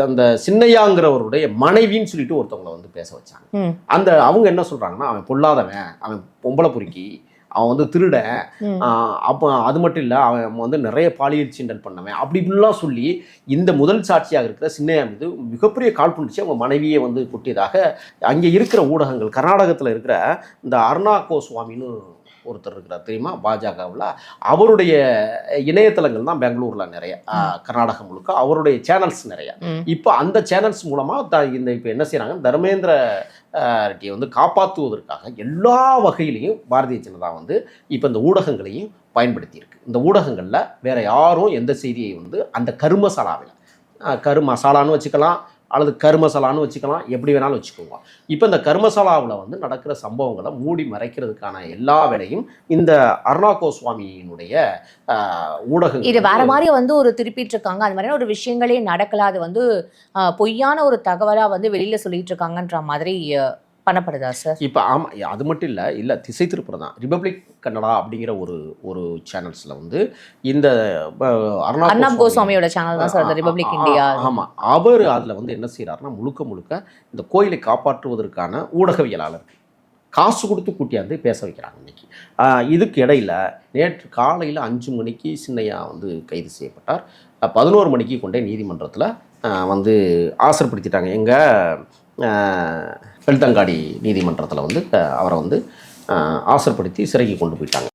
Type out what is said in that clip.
அந்த சின்னையாங்கிறவருடைய மனைவின்னு சொல்லிட்டு ஒருத்தவங்களை வந்து பேச வச்சாங்க. அந்த அவங்க என்ன சொல்கிறாங்கன்னா, அவன் பொல்லாதவன், அவன் பொம்பளை பொறுக்கி, அவன் வந்து திருடன், அப்போ அது மட்டும் இல்லை அவன் வந்து நிறைய பாலியல் சீண்டல் பண்ணவன் அப்படி இப்படிலாம் சொல்லி இந்த முதல் சாட்சியாக இருக்கிற சின்னையா மீது மிகப்பெரிய காழ்ப்புணர்ச்சி அவங்க மனைவியை வந்து கொட்டியதாக அங்கே இருக்கிற ஊடகங்கள், கர்நாடகத்தில் இருக்கிற இந்த அருணா கோஸ்வாமின்னு ஒருத்தர் இருக்கிறார் தெரியுமா, பாஜகவில், அவருடைய இணையதளங்கள் தான் பெங்களூரில் நிறைய, கர்நாடகம் முழுக்க அவருடைய சேனல்ஸ் நிறைய. இப்போ அந்த சேனல்ஸ் மூலமாக இந்த இப்போ என்ன செய்கிறாங்க, தர்மேந்திர ரெட்டியை வந்து காப்பாற்றுவதற்காக எல்லா வகையிலையும் பாரதிய ஜனதா வந்து இப்போ இந்த ஊடகங்களையும் பயன்படுத்தியிருக்கு. இந்த ஊடகங்களில் வேறு யாரும் எந்த செய்தியை வந்து அந்த கருமசாலாவில், கருமசாலான்னு வச்சுக்கலாம் அல்லது கருமசாலான்னு வச்சுக்கலாம், எப்படி வேணாலும் வச்சுக்கோங்க. இப்போ இந்த கருமசாலாவில் வந்து நடக்கிற சம்பவங்களை மூடி மறைக்கிறதுக்கான எல்லா வேலையும் இந்த அருணா கோஸ்வாமியினுடைய ஊடகங்கள் இது வேற மாதிரி வந்து ஒரு திருப்பிட்டு இருக்காங்க. அது மாதிரியான ஒரு விஷயங்களே நடக்கல, அது வந்து பொய்யான ஒரு தகவலாக வந்து வெளியில் சொல்லிட்டு இருக்காங்கன்ற மாதிரி பண்ணப்படுதா சார்? இப்போ ஆமாம், அது மட்டும் இல்லை திசை திருப்புறது தான். ரிபப்ளிக் கன்னடா அப்படிங்கிற ஒரு சேனல்ஸில் வந்து இந்த அர்ணாப் கோஸ்வாமியோட சேனல் தான் சார் ரிபப்ளிக் இந்தியா. ஆமாம், அவர் அதில் வந்து என்ன செய்கிறாருன்னா முழுக்க இந்த கோயிலை காப்பாற்றுவதற்கான ஊடகவியலாளர் காசு கொடுத்து கூட்டியாந்து பேச வைக்கிறாங்க இன்னைக்கு. இதுக்கு இடையில் நேற்று காலையில் 5 மணிக்கு சின்னையா வந்து கைது செய்யப்பட்டார். 11 மணிக்கு கொண்டே நீதிமன்றத்தில் வந்து ஆசர்படுத்திட்டாங்க. எங்கள் பெல்தங்காடி நீதிமன்றத்தில் வந்து அவரை வந்து ஆசர்படுத்தி சிறைக்கு கொண்டு போயிட்டாங்க.